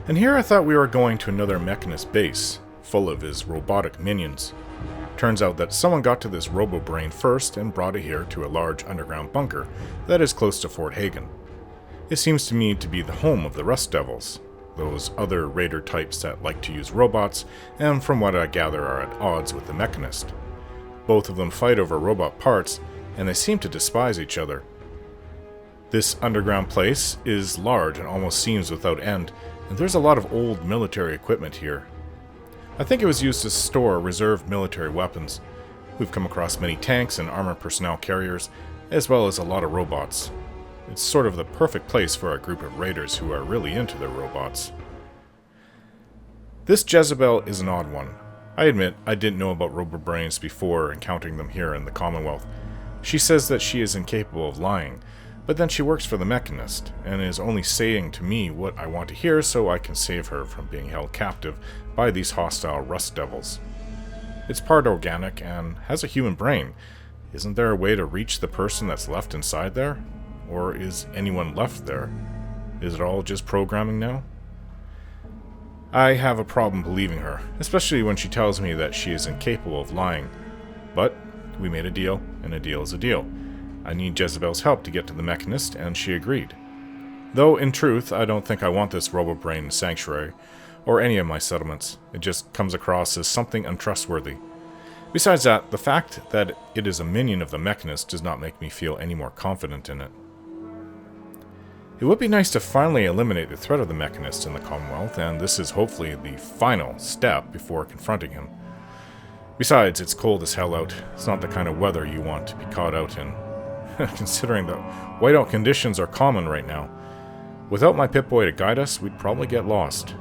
And here I thought we were going to another Mechanist base, full of his robotic minions. Turns out that someone got to this Robobrain first and brought it here to a large underground bunker that is close to Fort Hagen. It seems to me to be the home of the Rust Devils, those other raider types that like to use robots, and from what I gather are at odds with the Mechanist. Both of them fight over robot parts, and they seem to despise each other. This underground place is large and almost seems without end, and there's a lot of old military equipment here. I think it was used to store reserved military weapons. We've come across many tanks and armored personnel carriers, as well as a lot of robots. It's sort of the perfect place for a group of raiders who are really into their robots. This Jezebel is an odd one. I admit I didn't know about Robobrains before encountering them here in the Commonwealth. She says that she is incapable of lying, but then she works for the Mechanist, and is only saying to me what I want to hear so I can save her from being held captive by these hostile Rust Devils. It's part organic and has a human brain. Isn't there a way to reach the person that's left inside there? Or is anyone left there? Is it all just programming now? I have a problem believing her, especially when she tells me that she is incapable of lying. But we made a deal, and a deal is a deal. I need Jezebel's help to get to the Mechanist, and she agreed. Though, in truth, I don't think I want this Robobrain sanctuary, or any of my settlements. It just comes across as something untrustworthy. Besides that, the fact that it is a minion of the Mechanist does not make me feel any more confident in it. It would be nice to finally eliminate the threat of the Mechanist in the Commonwealth, and this is hopefully the final step before confronting him. Besides, it's cold as hell out. It's not the kind of weather you want to be caught out in. Considering that whiteout conditions are common right now. Without my Pip-Boy to guide us, we'd probably get lost.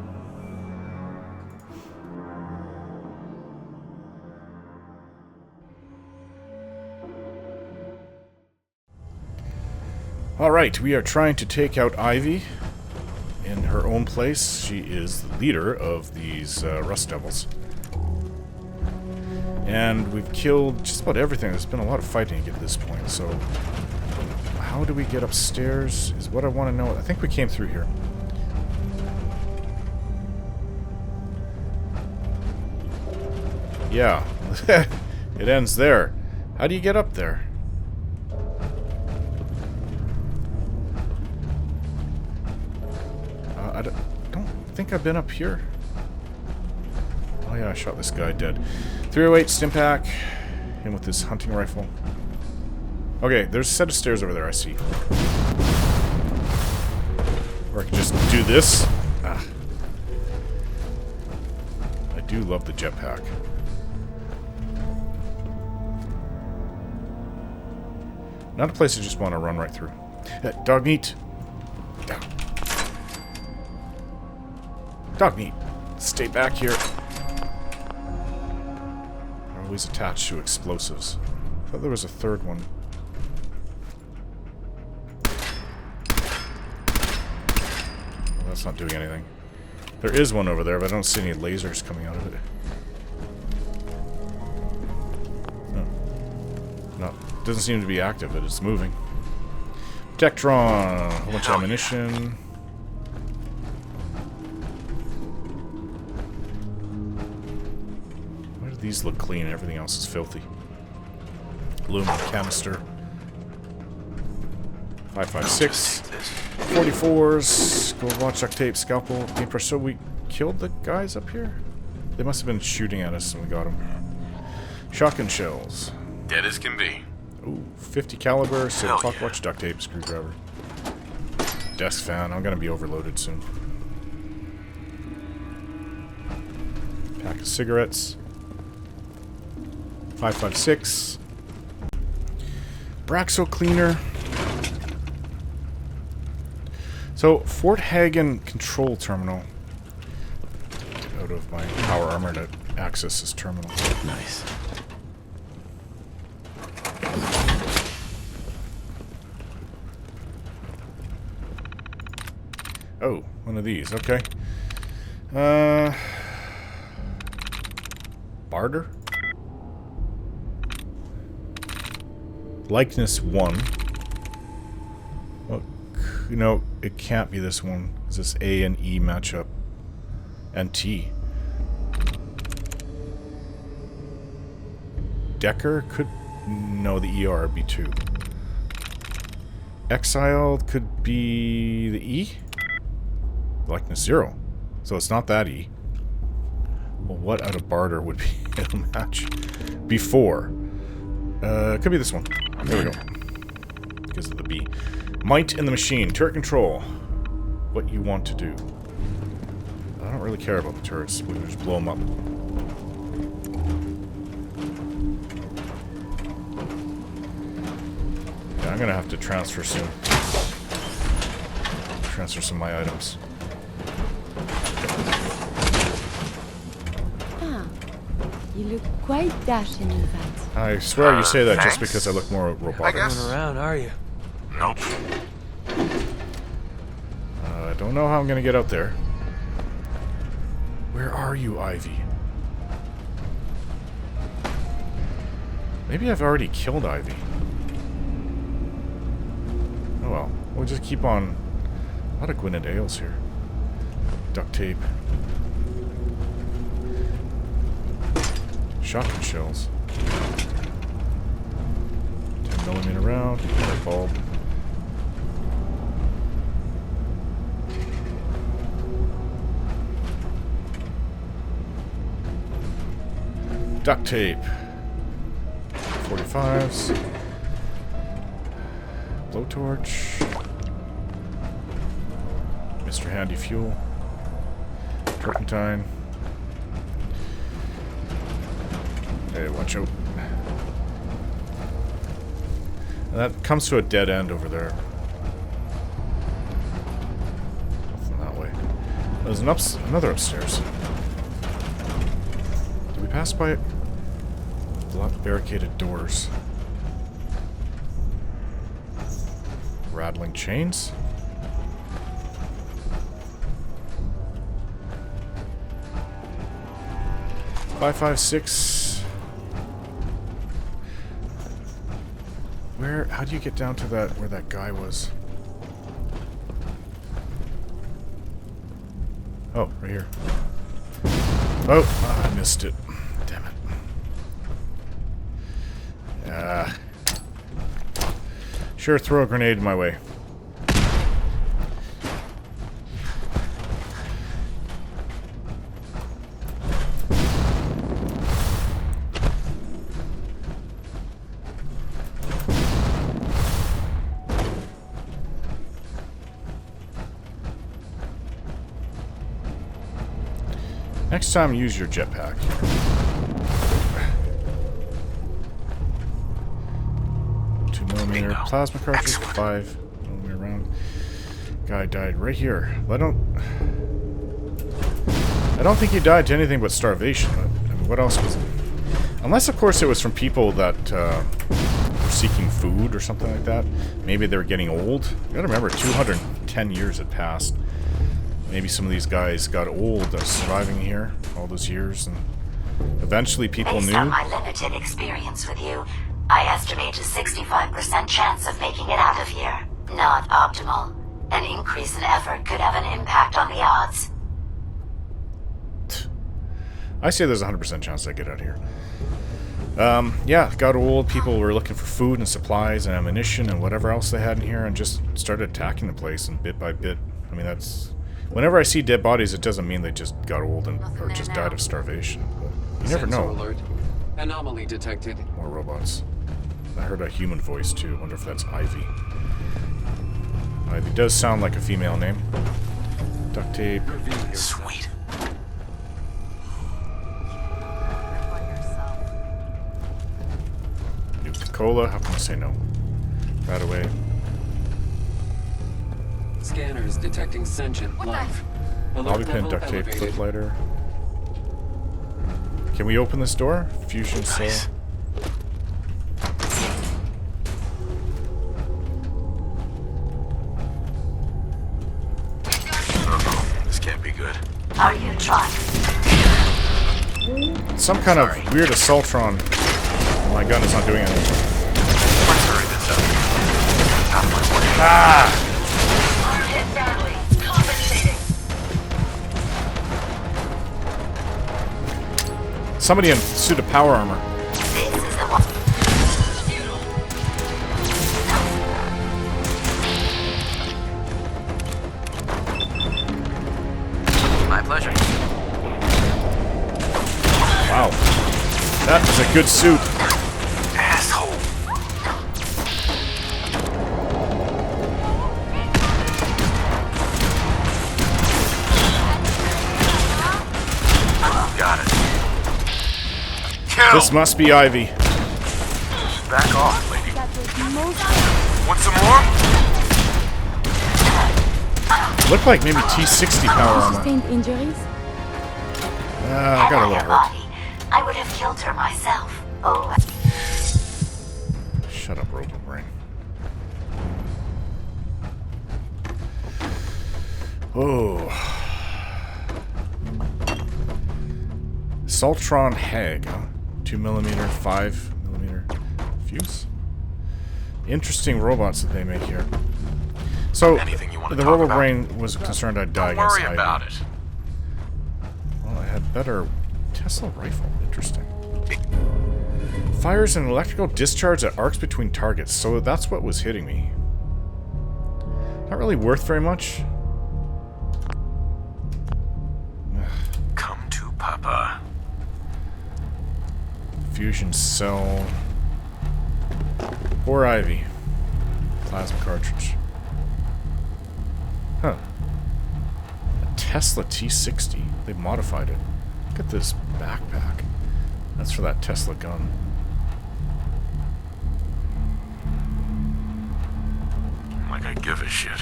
Alright, we are trying to take out Ivey in her own place. She is the leader of these Rust Devils. And we've killed just about everything. There's been a lot of fighting to get to this point, so... How do we get upstairs is what I want to know. I think we came through here. Yeah. It ends there. How do you get up there? I don't think I've been up here. Oh yeah, I shot this guy dead. 308 Stimpak. Him with his hunting rifle. Okay, there's a set of stairs over there, I see. Or I can just do this. Ah. I do love the jetpack. Not a place I just want to run right through. Dog meat. Dog meat. Stay back here. Always attached to explosives. I thought there was a third one. Well, that's not doing anything. There is one over there, but I don't see any lasers coming out of it. No. Doesn't seem to be active, but it's moving. Tektron. A whole bunch of ammunition. These look clean, everything else is filthy. Aluminum canister. 5.56. 44s. Gold watch, duct tape, scalpel, paintbrush. So we killed the guys up here? They must have been shooting at us and we got them. Shotgun shells. Dead as can be. Ooh, 50 caliber, so clock watch, duct tape, screwdriver. Desk fan. I'm gonna be overloaded soon. Pack of cigarettes. 5.56. Braxo cleaner. So, Fort Hagen control terminal. Get out of my power armor to access this terminal. Nice. Oh, one of these. Okay. Barter? Likeness 1. Well, you know, it can't be this one. Is this A and E matchup? NT. Decker could... No, the ER would be 2. Exiled could be the E? Likeness 0. So it's not that E. Well, what out of barter would be a match? Before. It could be this one. There we go. Because of the B. Might in the machine. Turret control. What you want to do. I don't really care about the turrets. We can just blow them up. Yeah, I'm gonna have to transfer soon. Transfer some of my items. You look quite dashing in that. I swear you say that just because I look more robotic. I guess. Going around, are you? Nope. I don't know how I'm gonna get out there. Where are you, Ivey? Maybe I've already killed Ivey. Oh well. We'll just keep on. A lot of Gwynedd ales here. Duct tape. Shotgun shells. 10mm round. Light bulb. Duct tape. 45s. Blowtorch. Mr. Handy Fuel. Turpentine. Hey, watch out. And that comes to a dead end over there. Nothing that way. There's another upstairs. Did we pass by it? A lot of barricaded doors. Rattling chains? Five, 6. Where? How do you get down to that? Where that guy was? Oh, right here. Oh, I missed it. Damn it. Sure, throw a grenade my way. Next time, use your jetpack. 2mm plasma cartridge, 5mm round. Guy died right here. I don't think he died to anything but starvation. I mean, what else was it? Unless, of course, it was from people that were seeking food or something like that. Maybe they were getting old. You gotta remember, 210 years had passed. Maybe some of these guys got old surviving here all those years, and eventually people knew. Based on my limited experience with you, I estimate a 65% chance of making it out of here. Not optimal. An increase in effort could have an impact on the odds. I say there's a 100% chance I get out of here. Yeah, got old. People were looking for food and supplies and ammunition and whatever else they had in here, and just started attacking the place, and bit by bit. I mean, that's... Whenever I see dead bodies, it doesn't mean they just got old and or just died of starvation. But you never know. Alert. Anomaly detected. More robots. I heard a human voice too. I wonder if that's Ivey. Ivey does sound like a female name. Duct tape. Sweet. Nuka-Cola. How can I say no? Right away. Scanners detecting sentient life. Bobby pin, duct tape, flip lighter. Can we open this door? Fusion cell. Nice. This can't be good. Are you trying? Some kind of weird assaultron. My gun is not doing anything. Let's hurry this up. Out of my way. Ah! Hit badly. Compensating. Somebody in a suit of power armor. This is the one. My pleasure. Wow. That is a good suit. Asshole. Got it. Kill! This must be Ivy. Back off, lady. That was most Want some more? Looked like maybe T60 power armor. sustained injuries. I Had got a I little her hurt. body, I would have killed her myself. Oh, Shut up, Robobrain. Oh. Saltron Hag, huh? 2mm, 5mm fuse? Interesting robots that they make here. So, Anything you wanna the talk about? Robobrain was concerned I'd die Don't against worry Ivy. about it. Well, I had better Tesla rifle. Interesting. Fires an electrical discharge that arcs between targets, so that's what was hitting me. Not really worth very much. Come to Papa. Fusion cell. Or Ivy. Plasma cartridge. Huh. A Tesla T60. They modified it. Look at this backpack. That's for that Tesla gun. Like I give a shit.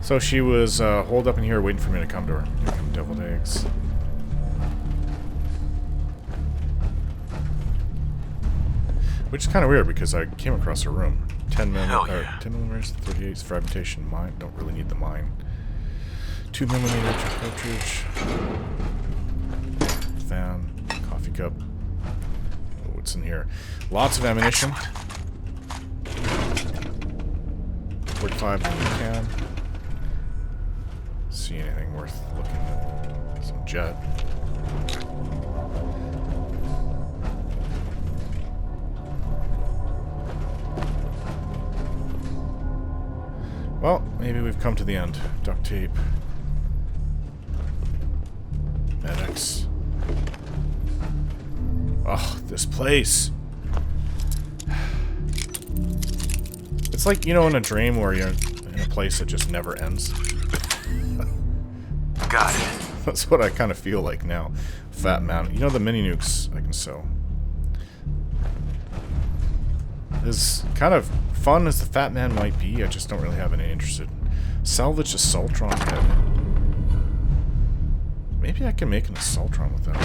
So she was holed up in here waiting for me to come to her. Deviled eggs. Which is kind of weird because I came across her room. 10 Hell millimeters, yeah. 10 millimeters, 38 fragmentation mine. Don't really need the mine. 2mm cartridge. Fan. Coffee cup. Oh, what's in here? Lots of ammunition. 45 in the can. See anything worth looking at? Some jet. Well, maybe we've come to the end. Duct tape. Medics. Oh, this place. It's like, you know, in a dream where you're in a place that just never ends. Got it. That's what I kind of feel like now. Fat Man. You know the mini nukes I can sell. As kind of fun as the Fat Man might be, I just don't really have any interest in. Salvage a Saltron head. Maybe I can make an Assaultron with that.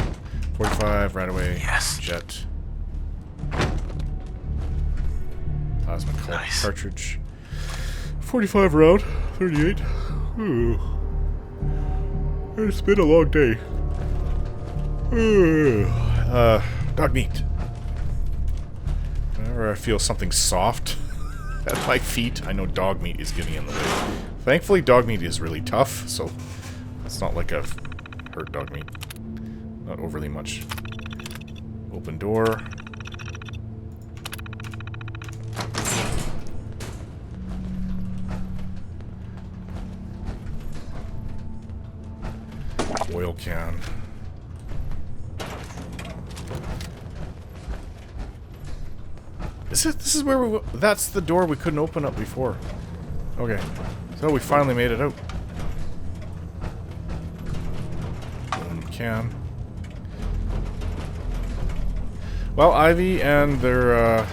45 right away. Yes. Jet. Plasma Nice. cartridge. 45 round. 38. Ooh. It's been a long day. Dog meat. Whenever I feel something soft at my feet, I know dog meat is getting in the way. Thankfully, dog meat is really tough, so it's not like I've hurt dog meat. Not overly much. Open door. Oil can. This is where we... That's the door we couldn't open up before. Okay. So we finally made it out. Can. Well, Ivy and their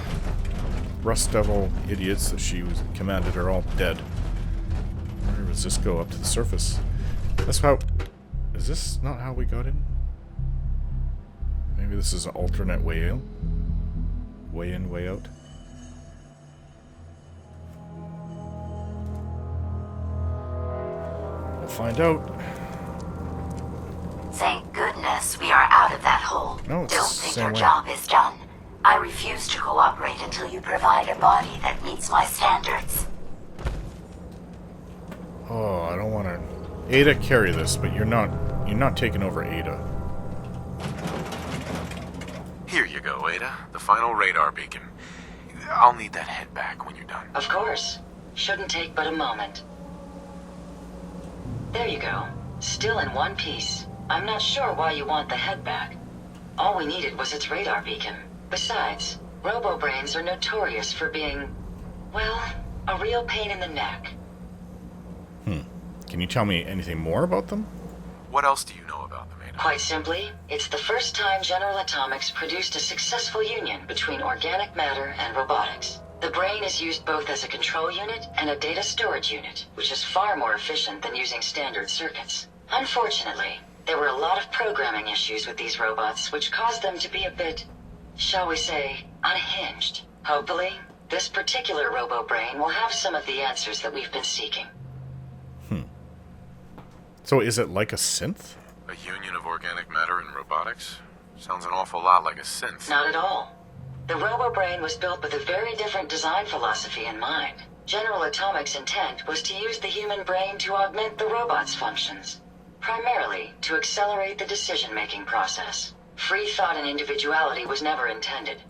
Rust Devil idiots that she was commanded are all dead. Where does this go? Up to the surface. That's how... Is this not how we got in? Maybe this is an alternate way in? Way in, way out? We'll find out. thank goodness we are out of that hole. No, it's Don't the think same your way. job is done. I refuse to cooperate until you provide a body that meets my standards. Oh, I don't want to... Ada, carry this, but you're not you're not taking over Ada. Here you go, Ada. The final radar beacon. I'll need that head back when you're done. Of course. Shouldn't take but a moment. There you go. Still in one piece. I'm not sure why you want the head back. All we needed was its radar beacon. Besides, Robobrains are notorious for being, well, a real pain in the neck. Can you tell me anything more about them? What else do you know about them, Ada? Quite simply, it's the first time General Atomics produced a successful union between organic matter and robotics. The brain is used both as a control unit and a data storage unit, which is far more efficient than using standard circuits. Unfortunately, there were a lot of programming issues with these robots, which caused them to be a bit, shall we say, unhinged. Hopefully, this particular Robobrain will have some of the answers that we've been seeking. So is it like a synth? A union of organic matter and robotics? Sounds an awful lot like a synth. Not at all. The Robobrain was built with a very different design philosophy in mind. General Atomics' intent was to use the human brain to augment the robot's functions, primarily to accelerate the decision-making process. Free thought and individuality was never intended.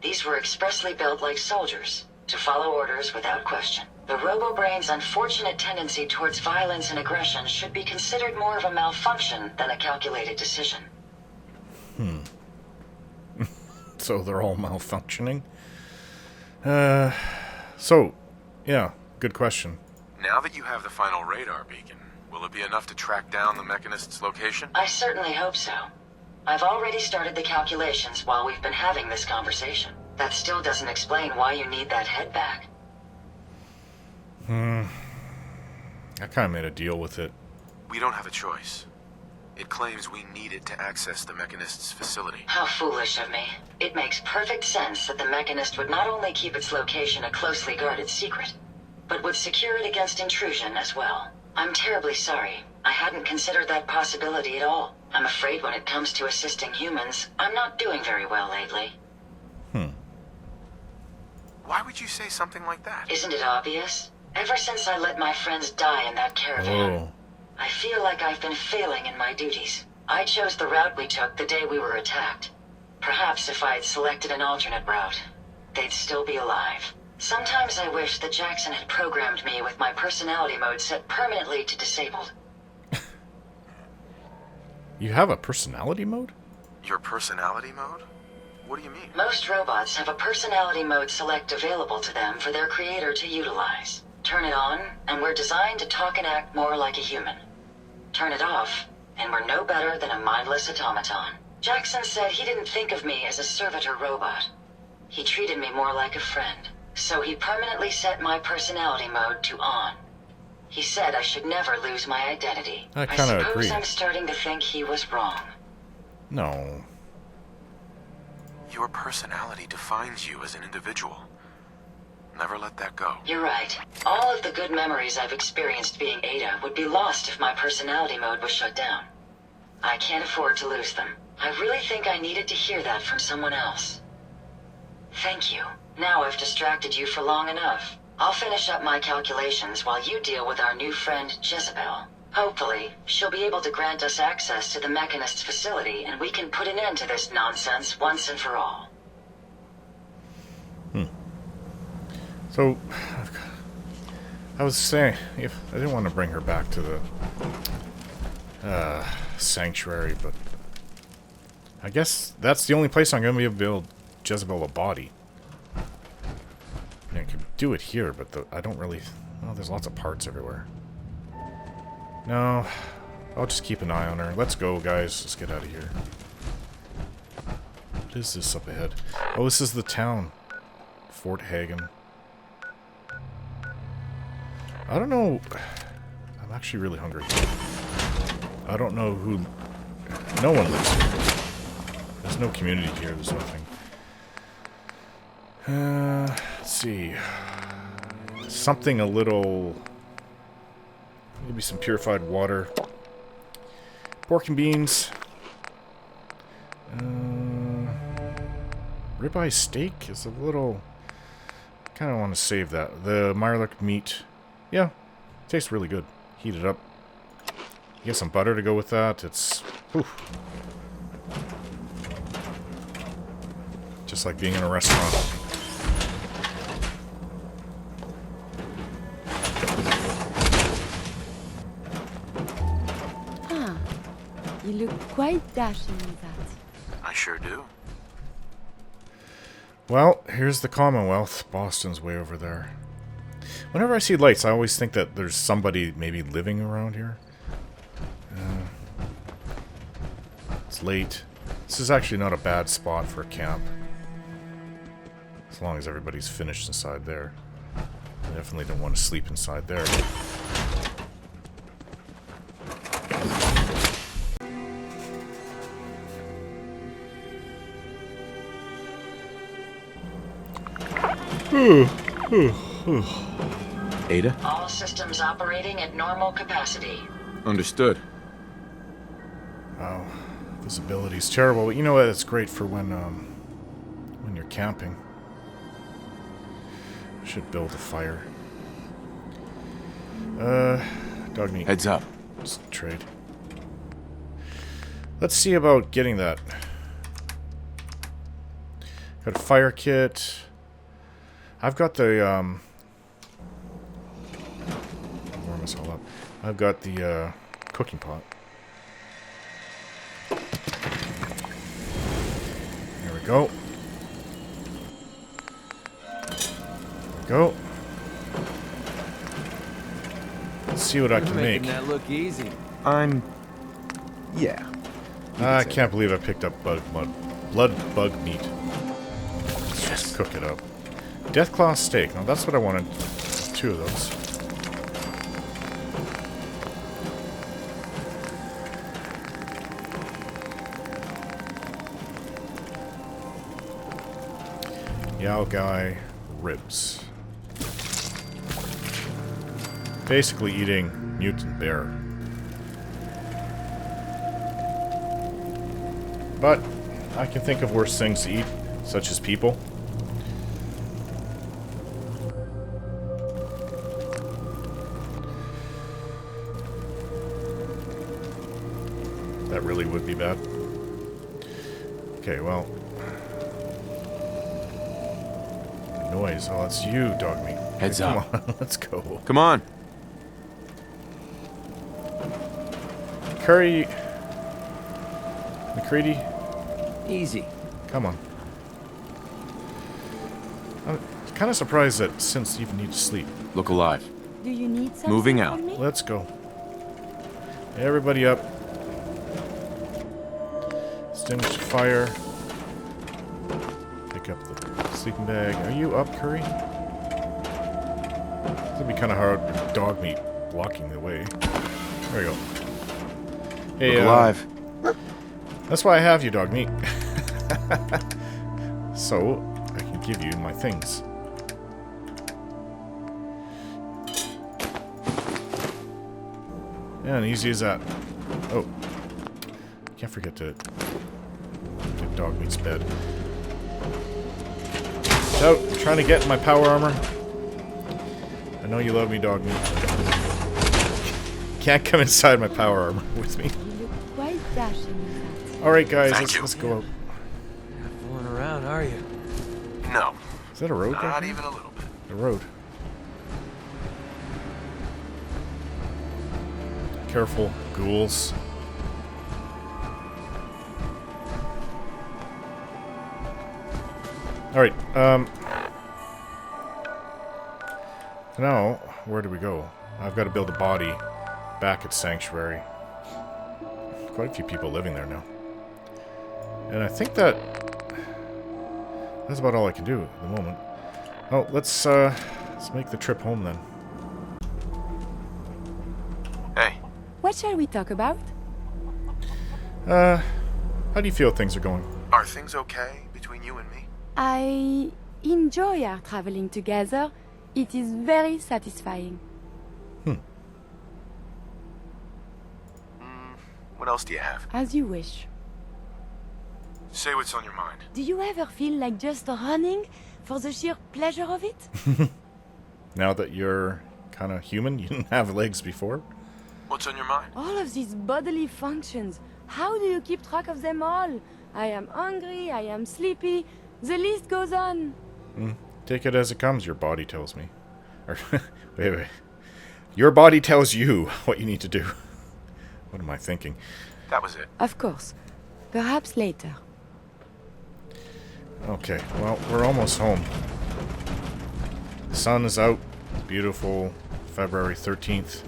These were expressly built like soldiers, to follow orders without question. The Robobrain's unfortunate tendency towards violence and aggression should be considered more of a malfunction than a calculated decision. So they're all malfunctioning? Yeah, good question. Now that you have the final radar beacon, will it be enough to track down the Mechanist's location? I certainly hope so. I've already started the calculations while we've been having this conversation. That still doesn't explain why you need that head back. I kind of made a deal with it. We don't have a choice. It claims we need it to access the Mechanist's facility. How foolish of me. It makes perfect sense that the Mechanist would not only keep its location a closely guarded secret, but would secure it against intrusion as well. I'm terribly sorry. I hadn't considered that possibility at all. I'm afraid when it comes to assisting humans, I'm not doing very well lately. Why would you say something like that? Isn't it obvious? Ever since I let my friends die in that caravan, Oh. I feel like I've been failing in my duties. I chose the route we took the day we were attacked. Perhaps if I had selected an alternate route, they'd still be alive. Sometimes I wish that Jackson had programmed me with my personality mode set permanently to disabled. You have a personality mode? Your personality mode? What do you mean? Most robots have a personality mode select available to them for their creator to utilize. Turn it on, and we're designed to talk and act more like a human. Turn it off, and we're no better than a mindless automaton. Jackson said he didn't think of me as a servitor robot. He treated me more like a friend. So he permanently set my personality mode to on. He said I should never lose my identity. I kinda suppose agree. I'm starting to think he was wrong. No. Your personality defines you as an individual. Never let that go. You're right. All of the good memories I've experienced being Ada would be lost if my personality mode was shut down. I can't afford to lose them. I really think I needed to hear that from someone else. Thank you. Now I've distracted you for long enough. I'll finish up my calculations while you deal with our new friend, Jezebel. Hopefully, she'll be able to grant us access to the Mechanist's facility, and we can put an end to this nonsense once and for all. So, I was saying, if I didn't want to bring her back to the sanctuary, but I guess that's the only place I'm going to be able to build Jezebel a body. I could do it here, but I don't really... Well, there's lots of parts everywhere. No, I'll just keep an eye on her. Let's go, guys. Let's get out of here. What is this up ahead? Oh, this is the town. Fort Hagen. I don't know... I'm actually really hungry. I don't know who... No one lives here. There's no community here. There's nothing. Let's see. Something a little... Maybe some purified water. Pork and beans. Ribeye steak is a little... Kind of want to save that. The Mirelurk meat. Yeah. Tastes really good. Heat it up. Get some butter to go with that. It's... whew. Just like being in a restaurant. Ah, you look quite dashing in that. I sure do. Well, here's the Commonwealth. Boston's way over there. Whenever I see lights, I always think that there's somebody maybe living around here. It's late. This is actually not a bad spot for a camp. As long as everybody's finished inside there. I definitely don't want to sleep inside there. Ada? All systems operating at normal capacity. Understood. Wow. Visibility's terrible, but you know what? It's great for when you're camping. Should build a fire. Dog meat. Heads up. Just trade. Let's see about getting that. Got a fire kit. I've got the warm this all up. I've got the cooking pot. There we go. There we go. Let's see what I can make. Making that look easy. Yeah. I can't believe I picked up blood bug meat. Let's just cook it up. Deathclaw steak. Now that's what I wanted. 2 of those. Yao Gai ribs. Basically eating mutant bear. But I can think of worse things to eat, such as people. That really would be bad. Okay, well. The noise. Oh, it's you, dog meat. Heads Come up. on, let's go. Come on. Curry. MacCready. Easy. Come on. I'm kind of surprised that since you even need to sleep. Look alive. Do you need something Moving from out. me? Let's go. Everybody up. Extinguish the fire. Pick up the sleeping bag. Are you up, Curry? This would be kind of hard with dog meat blocking the way. There we go. Hey, Look alive. That's why I have you, dog meat. So, I can give you my things. Yeah, and easy as that. Oh. Can't forget to get dog meat's bed. So, I'm trying to get my power armor. I know you love me, dog meat. Can't come inside my power armor with me. You look quite dashing in that. Alright, guys, Thank you. let's go out. Not fooling around, are you? No. Is that a road? Not dog meat? even a little bit. A road. Careful, ghouls. Alright, now, where do we go? I've got to build a body back at Sanctuary. Quite a few people living there now. And I think that's about all I can do at the moment. Oh, let's make the trip home then. Hey. What shall we talk about? How do you feel things are going? Are things okay between you and me? I enjoy our traveling together. It is very satisfying. What else do you have? As you wish. Say what's on your mind. Do you ever feel like just running for the sheer pleasure of it? Now that you're kind of human, you didn't have legs before. What's on your mind? All of these bodily functions. How do you keep track of them all? I am hungry, I am sleepy. The list goes on. Take it as it comes, your body tells me. Or, wait. Your body tells you what you need to do. What am I thinking? That was it. Of course. Perhaps later. Okay, well, we're almost home. The sun is out. Beautiful. February 13th.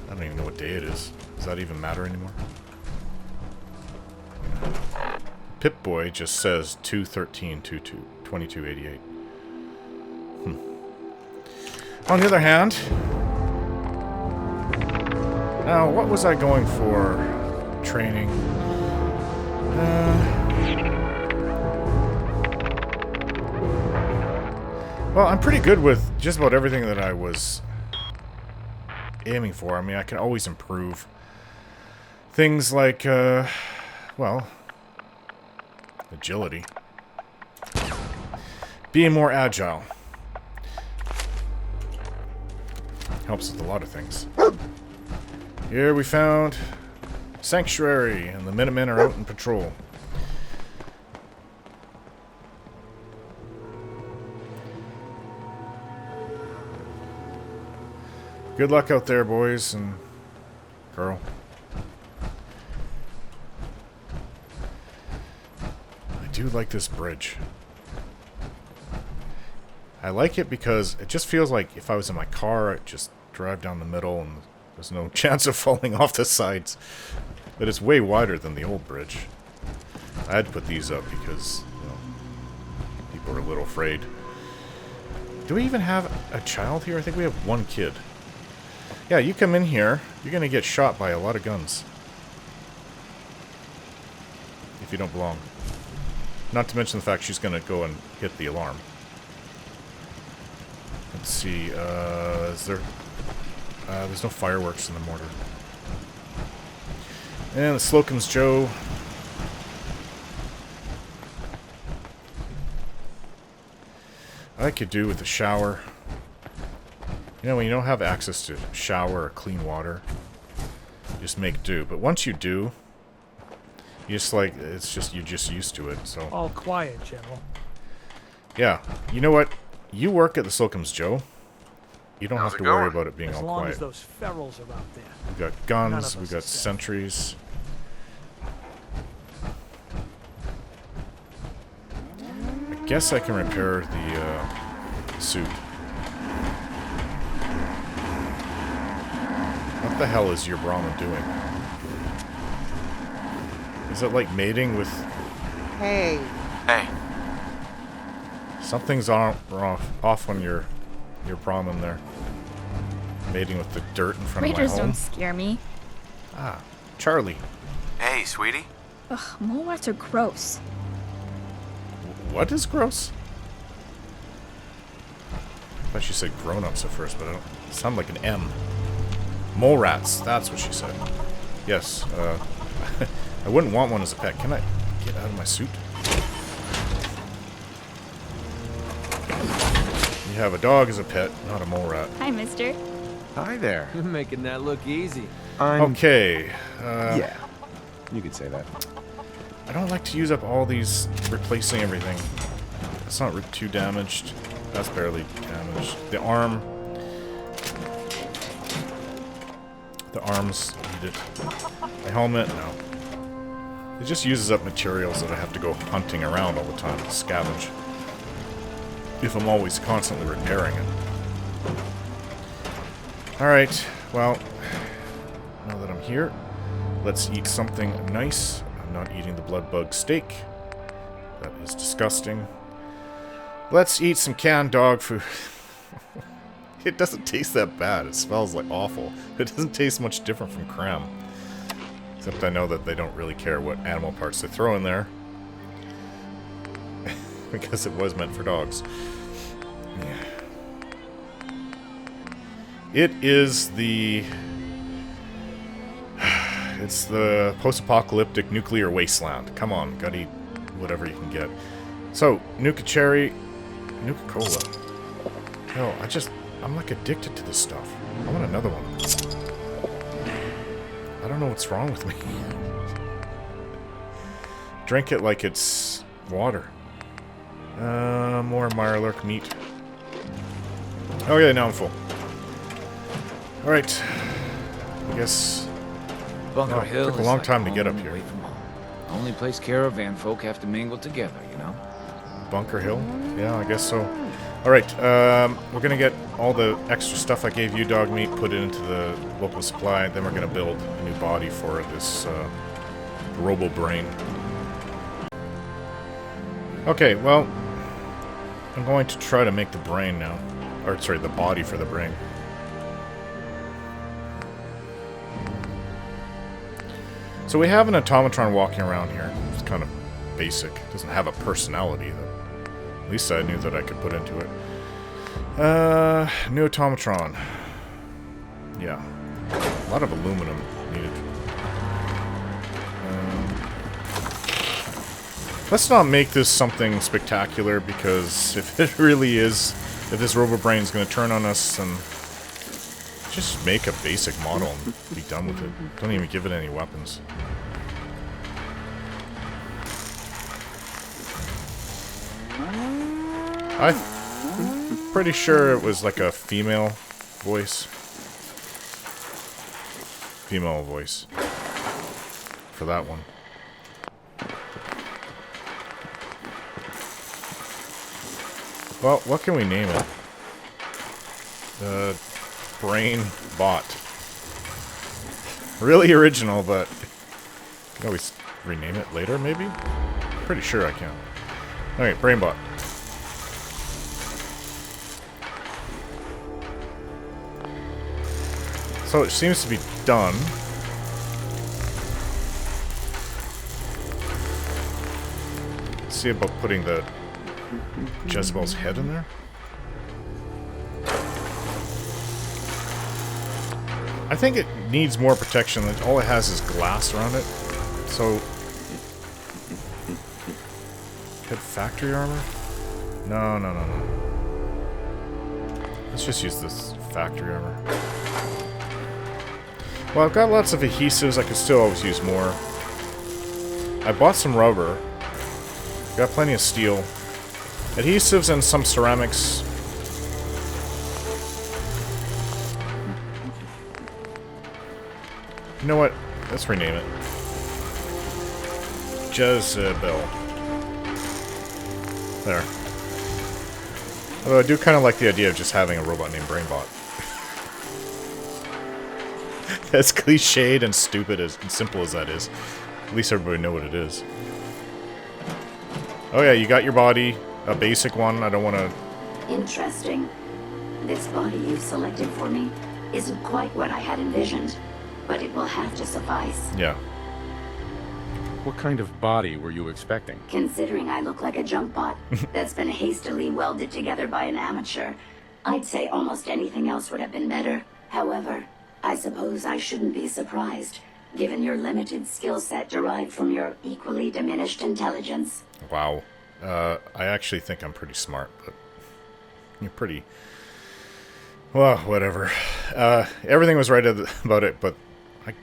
I don't even know what day it is. Does that even matter anymore? Pip-Boy just says 2/13/22/88. On the other hand... Now, what was I going for? Training. Well, I'm pretty good with just about everything that I was aiming for. I mean, I can always improve. Things like, well, agility. Being more agile. Helps with a lot of things. Here we found Sanctuary, and the Minutemen are out in patrol. Good luck out there, boys and girl. I do like this bridge. I like it because it just feels like if I was in my car, I'd just drive down the middle and there's no chance of falling off the sides. But it's way wider than the old bridge. I had to put these up because, you know, people are a little afraid. Do we even have a child here? I think we have one kid. Yeah, you come in here, you're going to get shot by a lot of guns. If you don't belong. Not to mention the fact she's going to go and hit the alarm. Let's see, is there... there's no fireworks in the mortar. And the Slocum's Joe. I could do with a shower. You know, when you don't have access to shower or clean water, you just make do. But once you do, you just like, it's just, you're just used to it, so. All quiet, General. Yeah. You know what? You work at the Slocum's Joe. You don't have to worry about it being all quiet. As long as those ferals are out there. We've got guns, we've got sentries. I guess I can repair the suit. What the hell is your Brahmin doing? Is it like mating with... Hey. Hey. Something's off on your Brahmin there. Mating with the dirt in front Raiders of my home. don't scare me. Ah, Charlie. Hey, sweetie. Ugh, mole rats are gross. What is gross? I thought she said grown-ups at first, but it sounded like an M. Mole rats, that's what she said. Yes, I wouldn't want one as a pet. Can I get out of my suit? You have a dog as a pet, not a mole rat. Hi, mister. Hi there. You're making that look easy. Okay, Yeah, you could say that. I don't like to use up all these replacing everything. That's not too damaged. That's barely damaged. The arm. The arms need it. The helmet, no. It just uses up materials that I have to go hunting around all the time to scavenge. If I'm always constantly repairing it. Alright, well, now that I'm here, let's eat something nice. I'm not eating the blood bug steak. That is disgusting. Let's eat some canned dog food. It doesn't taste that bad. It smells like awful. It doesn't taste much different from cram. Except I know that they don't really care what animal parts they throw in there. Because it was meant for dogs. Yeah. It is the... It's the post-apocalyptic nuclear wasteland. Come on, gotta eat whatever you can get. So, Nuka Cherry... Nuka Cola. Hell, I'm like addicted to this stuff. I want another one. I don't know what's wrong with me. Drink it like it's water. More Mirelurk meat. Okay, now I'm full. Alright. I guess... Bunker Hill took a is long like time to get up home here. away from home. Only place caravan folk have to mingle together, you know? Bunker Hill? Yeah, I guess so. Alright, we're gonna get all the extra stuff I gave you, dog meat, put it into the local supply, then we're gonna build a new body for this Robobrain. Okay, well, I'm going to try to make the brain now. Or, sorry, the body for the brain. So we have an automatron walking around here. It's kind of basic. It doesn't have a personality that at least I knew that I could put into it. New automatron. Yeah. A lot of aluminum needed. Let's not make this something spectacular, because if it really is, if this Robobrain is going to turn on us, then just make a basic model and be done with it. Don't even give it any weapons. I'm pretty sure it was like a female voice. Female voice. For that one. Well, what can we name it? The Brain Bot. Really original, but I can always rename it later, maybe? Pretty sure I can. Alright, Brain Bot. So it seems to be done. Let's see about putting the Jezebel's head in there. I think it needs more protection. All it has is glass around it. So... Head factory armor? No. Let's just use this factory armor. Well, I've got lots of adhesives. I could still always use more. I bought some rubber. Got plenty of steel. Adhesives and some ceramics. You know what? Let's rename it. Jezebel. There. Although I do kind of like the idea of just having a robot named Brainbot. As cliched and stupid and simple as that is, at least everybody know what it is. Oh yeah, you got your body, a basic one. I don't want to... Interesting. This body you've selected for me isn't quite what I had envisioned, but it will have to suffice. Yeah. What kind of body were you expecting? Considering I look like a junk bot that's been hastily welded together by an amateur, I'd say almost anything else would have been better. However, I suppose I shouldn't be surprised, given your limited skill set derived from your equally diminished intelligence. Wow. I actually think I'm pretty smart, but you're pretty... Well, whatever. Everything was right about it, but I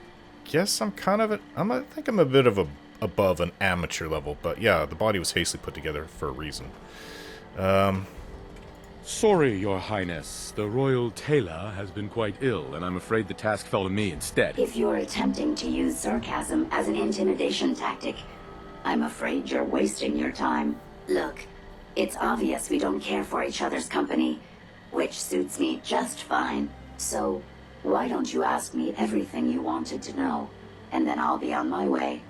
guess I'm kind of... I think I'm a bit of above an amateur level, but yeah, the body was hastily put together for a reason. Sorry, Your Highness. The Royal Tailor has been quite ill, and I'm afraid the task fell to me instead. If you're attempting to use sarcasm as an intimidation tactic, I'm afraid you're wasting your time. Look, it's obvious we don't care for each other's company, which suits me just fine. So, why don't you ask me everything you wanted to know, and then I'll be on my way.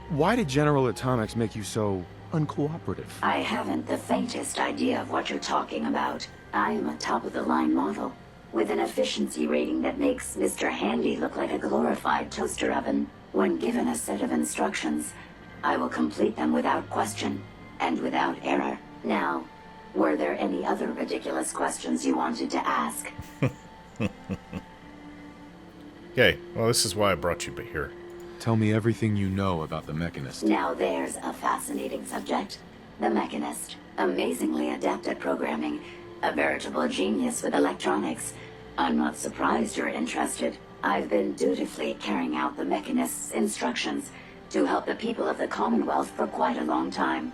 Why did General Atomics make you so uncooperative? I haven't the faintest idea of what you're talking about. I am a top-of-the-line model, with an efficiency rating that makes Mr. Handy look like a glorified toaster oven. When given a set of instructions, I will complete them without question, and without error. Now, were there any other ridiculous questions you wanted to ask? Okay, well this is why I brought you here. Tell me everything you know about the Mechanist. Now there's a fascinating subject. The Mechanist. Amazingly adept at programming, A veritable genius with electronics. I'm not surprised you're interested. I've been dutifully carrying out the Mechanist's instructions to help the people of the Commonwealth for quite a long time.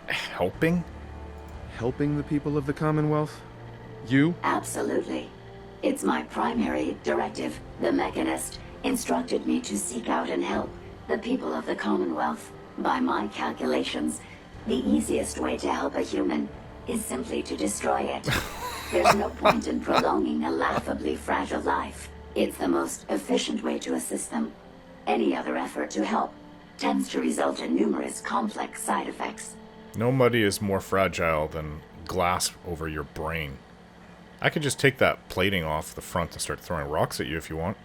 Helping? Helping the people of the Commonwealth? You? Absolutely. It's my primary directive. The Mechanist instructed me to seek out and help the people of the Commonwealth. By my calculations, the easiest way to help a human is simply to destroy it. There's no point in prolonging a laughably fragile life. It's the most efficient way to assist them. Any other effort to help tends to result in numerous complex side effects. Nobody is more fragile than glass over your brain. I could just take that plating off the front and start throwing rocks at you if you want.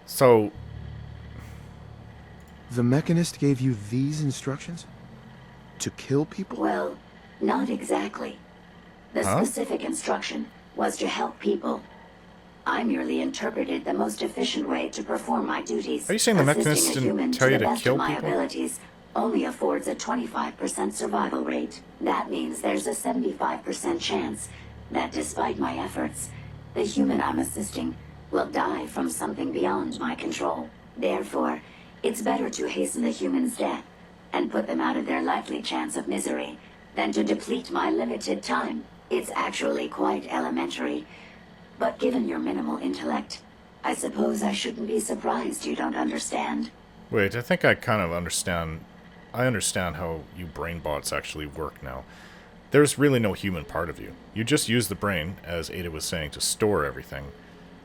So... The Mechanist gave you these instructions? To kill people? Well, not exactly. The specific instruction was to help people. I merely interpreted the most efficient way to perform my duties. Are you saying the Mechanist didn't tell you to kill my people? Abilities only affords a 25% survival rate. That means there's a 75% chance that despite my efforts, the human I'm assisting will die from something beyond my control. Therefore, it's better to hasten the human's death and put them out of their likely chance of misery than to deplete my limited time. It's actually quite elementary, but given your minimal intellect, I suppose I shouldn't be surprised you don't understand. Wait, I think I kind of understand. I understand how you brain bots actually work now. There's really no human part of you. You just use the brain, as Ada was saying, to store everything.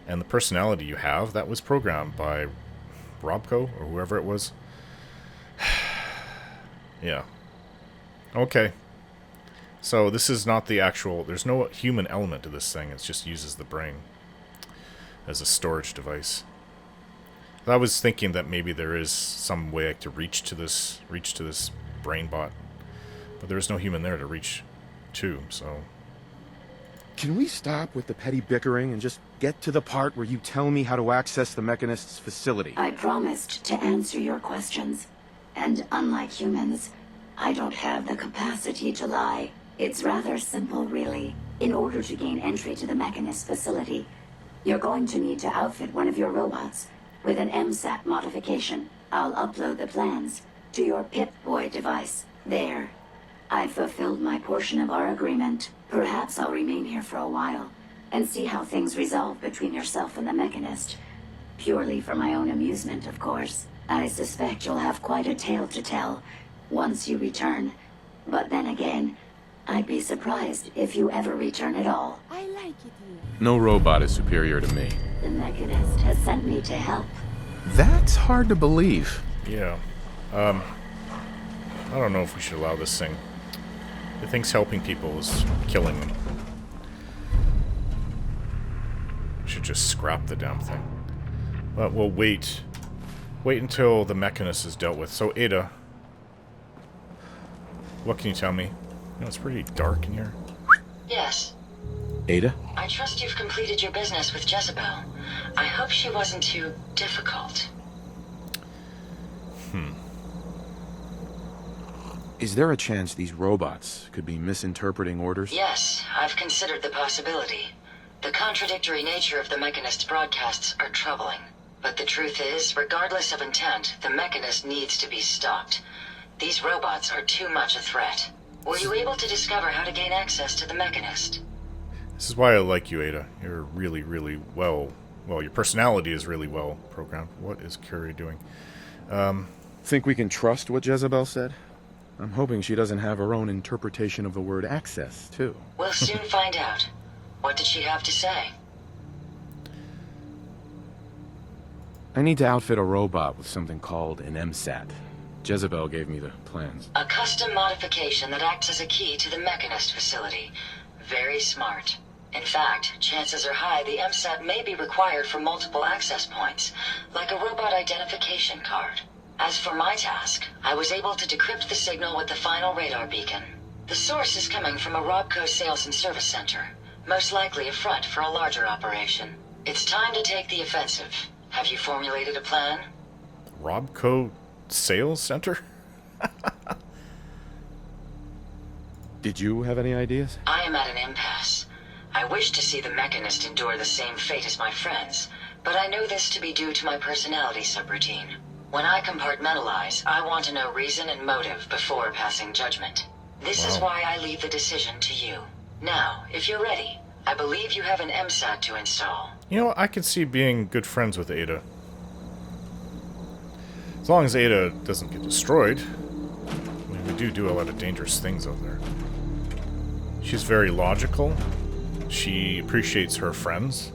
And the personality you have, that was programmed by Robco, or whoever it was. Yeah. Okay. So this is not the actual... There's no human element to this thing. It just uses the brain as a storage device. I was thinking that maybe there is some way to reach to this brain bot, but there's no human there to reach to. So, can we stop with the petty bickering and just get to the part where you tell me how to access the Mechanist's facility? I promised to answer your questions, and unlike humans, I don't have the capacity to lie. It's rather simple, really. In order to gain entry to the Mechanist facility, you're going to need to outfit one of your robots with an MSAT modification. I'll upload the plans to your Pip-Boy device. There. I've fulfilled my portion of our agreement. Perhaps I'll remain here for a while and see how things resolve between yourself and the Mechanist. Purely for my own amusement, of course. I suspect you'll have quite a tale to tell once you return. But then again, I'd be surprised if you ever return at all. I like it here. No robot is superior to me. The Mechanist has sent me to help. That's hard to believe. yeah. I don't know if we should allow this thing. It thinks helping people is killing them. We should just scrap the damn thing. But we'll wait. Wait until the Mechanist is dealt with. So, Ada, what can you tell me? You know, it's pretty dark in here. Yes. Ada? I trust you've completed your business with Jezebel. I hope she wasn't too difficult. Is there a chance these robots could be misinterpreting orders? Yes, I've considered the possibility. The contradictory nature of the Mechanist's broadcasts are troubling. But the truth is, regardless of intent, the Mechanist needs to be stopped. These robots are too much a threat. Were you able to discover how to gain access to the Mechanist? This is why I like you, Ada. You're really, really well... Well, your personality is really well programmed. What is Curie doing? Think we can trust what Jezebel said? I'm hoping she doesn't have her own interpretation of the word access, too. We'll soon find out. What did she have to say? I need to outfit a robot with something called an MSAT. Jezebel gave me the plans. A custom modification that acts as a key to the Mechanist facility. Very smart. In fact, chances are high the MSAT may be required for multiple access points, like a robot identification card. As for my task, I was able to decrypt the signal with the final radar beacon. The source is coming from a Robco sales and service center, most likely a front for a larger operation. It's time to take the offensive. Have you formulated a plan? Robco Sales Center? Did you have any ideas? I am at an impasse. I wish to see the Mechanist endure the same fate as my friends, but I know this to be due to my personality subroutine. When I compartmentalize, I want to know reason and motive before passing judgment. This is why I leave the decision to you. Now, if you're ready, I believe you have an MSAT to install. You know, I could see being good friends with Ada. As long as Ada doesn't get destroyed. I mean, we do a lot of dangerous things out there. She's very logical. She appreciates her friends.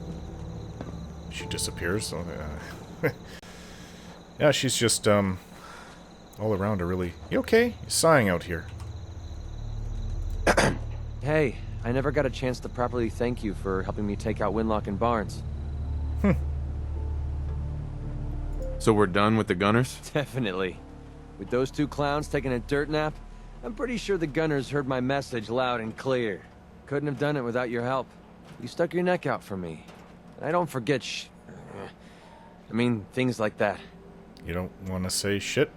She disappears. Yeah, she's just, all around a really... You okay? You're sighing out here. Hey, I never got a chance to properly thank you for helping me take out Winlock and Barnes. So we're done with the gunners? Definitely. With those two clowns taking a dirt nap, I'm pretty sure the gunners heard my message loud and clear. Couldn't have done it without your help. You stuck your neck out for me. And I don't forget I mean, things like that. You don't want to say shit?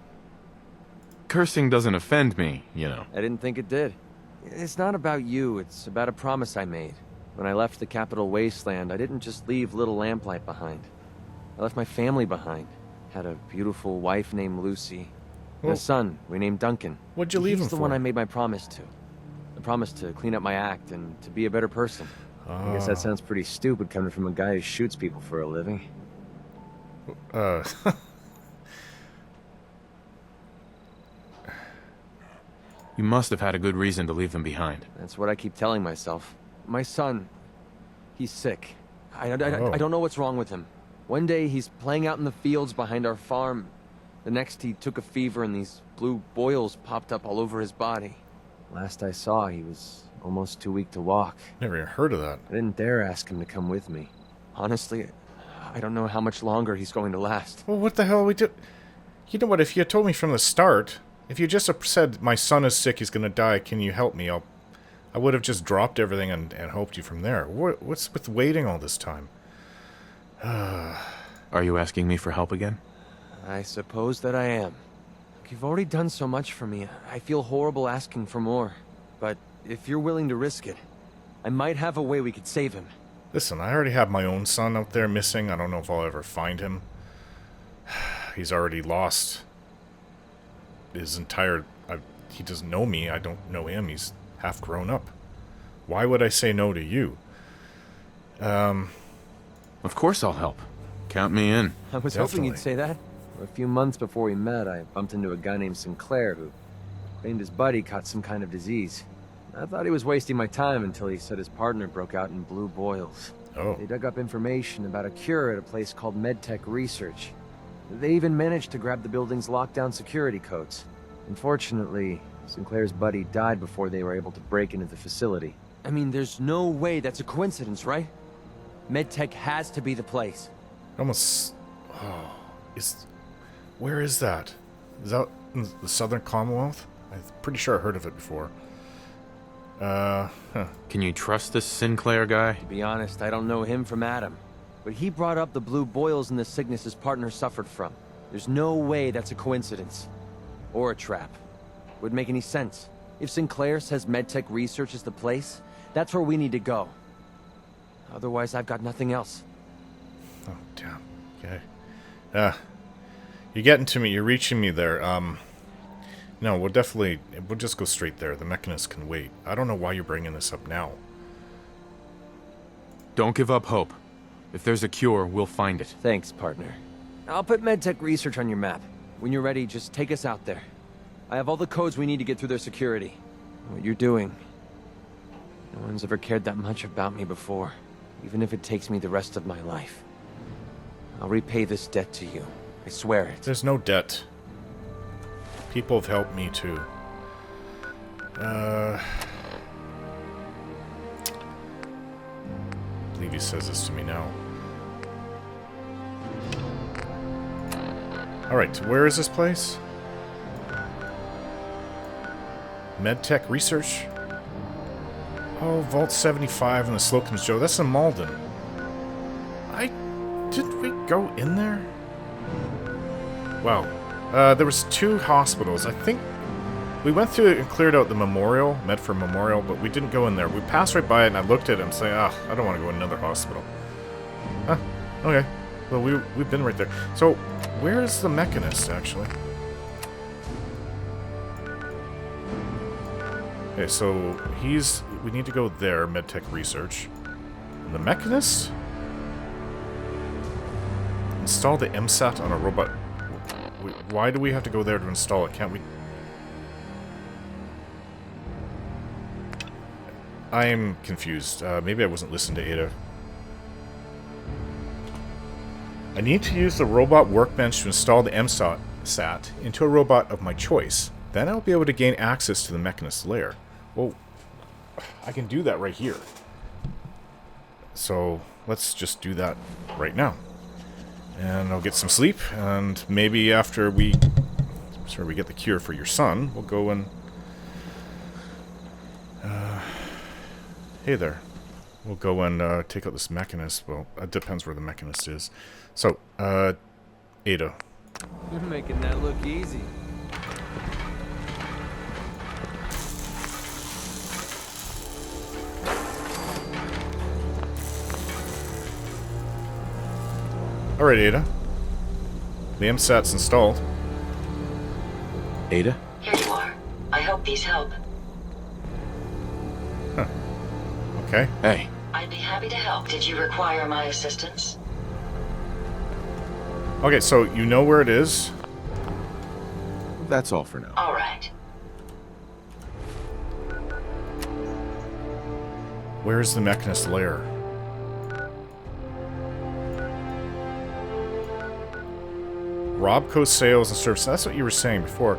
Cursing doesn't offend me, you know. I didn't think it did. It's not about you, it's about a promise I made. When I left the Capital Wasteland, I didn't just leave Little Lamplight behind. I left my family behind. Had a beautiful wife named Lucy. And a son we named Duncan. What'd you leave him for? He's the one I made my promise to. The promise to clean up my act and to be a better person. I guess that sounds pretty stupid coming from a guy who shoots people for a living. You must have had a good reason to leave them behind. That's what I keep telling myself. My son, he's sick. I don't know what's wrong with him. One day he's playing out in the fields behind our farm. The next he took a fever and these blue boils popped up all over his body. Last I saw, he was almost too weak to walk. Never even heard of that. I didn't dare ask him to come with me. Honestly, I don't know how much longer he's going to last. Well, what the hell we do? You know what, if you had told me from the start, if you just said, my son is sick, he's gonna die, can you help me? I would have just dropped everything and helped you from there. What's with waiting all this time? Are you asking me for help again? I suppose that I am. You've already done so much for me. I feel horrible asking for more. But if you're willing to risk it, I might have a way we could save him. Listen, I already have my own son out there missing. I don't know if I'll ever find him. He's already lost his entire... he doesn't know me. I don't know him. He's half grown up. Why would I say no to you? Of course I'll help. Count me in. I was hoping you'd say that. A few months before we met, I bumped into a guy named Sinclair who claimed his buddy caught some kind of disease. I thought he was wasting my time until he said his partner broke out in blue boils. Oh. They dug up information about a cure at a place called MedTech Research. They even managed to grab the building's lockdown security codes. Unfortunately, Sinclair's buddy died before they were able to break into the facility. I mean, there's no way that's a coincidence, right? MedTech has to be the place. Almost... Oh... Where is that? Is that in the Southern Commonwealth? I'm pretty sure I heard of it before. Can you trust this Sinclair guy? To be honest, I don't know him from Adam. But he brought up the blue boils and the sickness his partner suffered from. There's no way that's a coincidence. Or a trap. Wouldn't make any sense. If Sinclair says MedTech Research is the place, that's where we need to go. Otherwise, I've got nothing else. Oh, damn. Okay. You're getting to me. You're reaching me there. No, we'll just go straight there. The Mechanist can wait. I don't know why you're bringing this up now. Don't give up hope. If there's a cure, we'll find it. Thanks, partner. I'll put MedTech Research on your map. When you're ready, just take us out there. I have all the codes we need to get through their security. What you're doing... No one's ever cared that much about me before. Even if it takes me the rest of my life. I'll repay this debt to you. I swear it. There's no debt. People have helped me too. I believe he says this to me now. Alright, where is this place? MedTech Research? Oh, Vault 75 and the Slocum's Joe. That's in Malden. Didn't we go in there? Wow. There was 2 hospitals. I think We went through and cleared out the memorial, Medford Memorial, but we didn't go in there. We passed right by it, and I looked at it and saying, "Ah, I don't want to go in another hospital." Huh, okay. Well, we've been right there. So, where is the Mechanist, actually? Okay, so we need to go there, MedTech Research. And the Mechanist? Install the MSAT on a robot. Why do we have to go there to install it? Can't we... I am confused. Maybe I wasn't listening to Ada. I need to use the robot workbench to install the MSAT into a robot of my choice. Then I'll be able to gain access to the Mechanist lair. Well, I can do that right here. So, let's just do that right now. And I'll get some sleep, and maybe after we get the cure for your son, we'll go and... hey there. We'll go and take out this Mechanist. Well, it depends where the Mechanist is. So, Ada. You're making that look easy. Alright, Ada. The MSAT's installed. Ada? Here you are. I hope these help. Huh. Okay. Hey. I'd be happy to help. Did you require my assistance? Okay, so you know where it is. That's all for now. All right. Where's the Mechanist lair? Robco Sales and Service. That's what you were saying before.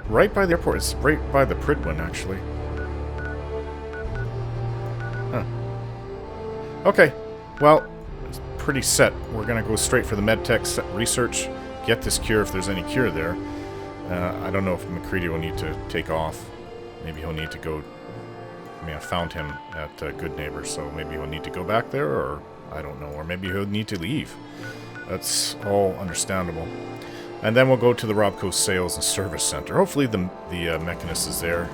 Right by the airport. It's right by the Pridwin, actually. Huh. Okay. Well, it's pretty set. We're going to go straight for the MedTech research. Get this cure if there's any cure there. I don't know if MacCready will need to take off. Maybe he'll need to go... I mean, I found him at Good Neighbor, so maybe he'll need to go back there, or... I don't know. Or maybe he'll need to leave. That's all understandable. And then we'll go to the Robco Sales and Service Center. Hopefully the Mechanist is there.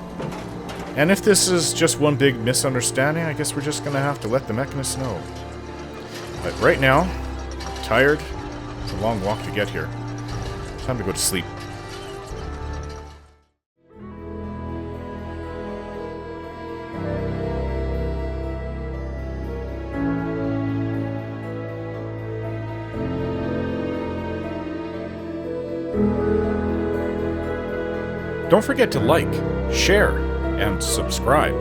And if this is just one big misunderstanding, I guess we're just going to have to let the Mechanist know. But right now, I'm tired. It's a long walk to get here. Time to go to sleep. Don't forget to like, share, and subscribe.